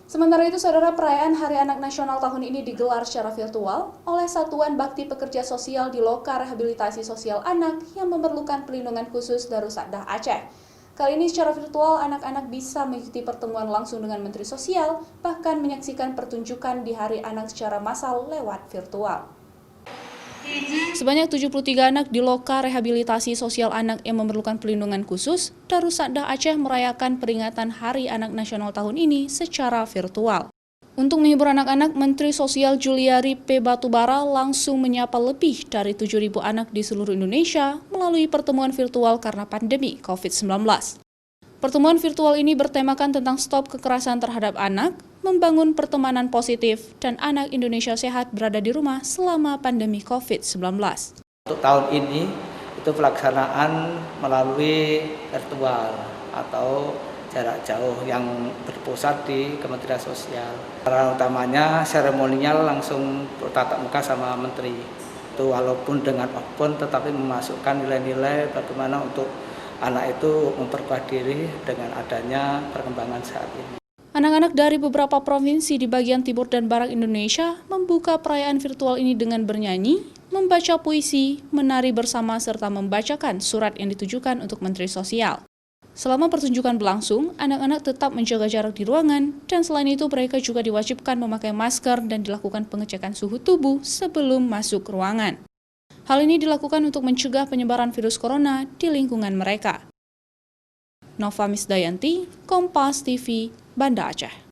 Sementara itu, saudara, perayaan Hari Anak Nasional tahun ini digelar secara virtual oleh Satuan Bakti Pekerja Sosial di Loka Rehabilitasi Sosial Anak yang memerlukan perlindungan khusus Darussadah Aceh. Kali ini secara virtual, anak-anak bisa mengikuti pertemuan langsung dengan Menteri Sosial, bahkan menyaksikan pertunjukan di Hari Anak secara massal lewat virtual. Sebanyak 73 anak di Loka Rehabilitasi Sosial Anak yang memerlukan perlindungan khusus, Darussadah Aceh merayakan peringatan Hari Anak Nasional tahun ini secara virtual. Untuk menghibur anak-anak, Menteri Sosial Juliari P. Batubara langsung menyapa lebih dari 7.000 anak di seluruh Indonesia melalui pertemuan virtual karena pandemi COVID-19. Pertemuan virtual ini bertemakan tentang stop kekerasan terhadap anak, membangun pertemanan positif, dan anak Indonesia sehat berada di rumah selama pandemi COVID-19. Untuk tahun ini, itu pelaksanaan melalui virtual atau jarak jauh yang berpusat di Kementerian Sosial. Cara utamanya seremonial langsung bertatap muka sama Menteri. Itu walaupun dengan open tetapi memasukkan nilai-nilai bagaimana untuk anak itu memperkuat diri dengan adanya perkembangan saat ini. Anak-anak dari beberapa provinsi di bagian timur dan barat Indonesia membuka perayaan virtual ini dengan bernyanyi, membaca puisi, menari bersama, serta membacakan surat yang ditujukan untuk Menteri Sosial. Selama pertunjukan berlangsung, anak-anak tetap menjaga jarak di ruangan, dan selain itu mereka juga diwajibkan memakai masker dan dilakukan pengecekan suhu tubuh sebelum masuk ruangan. Hal ini dilakukan untuk mencegah penyebaran virus corona di lingkungan mereka. Nova Misdayanti, Kompas TV, Banda Aceh.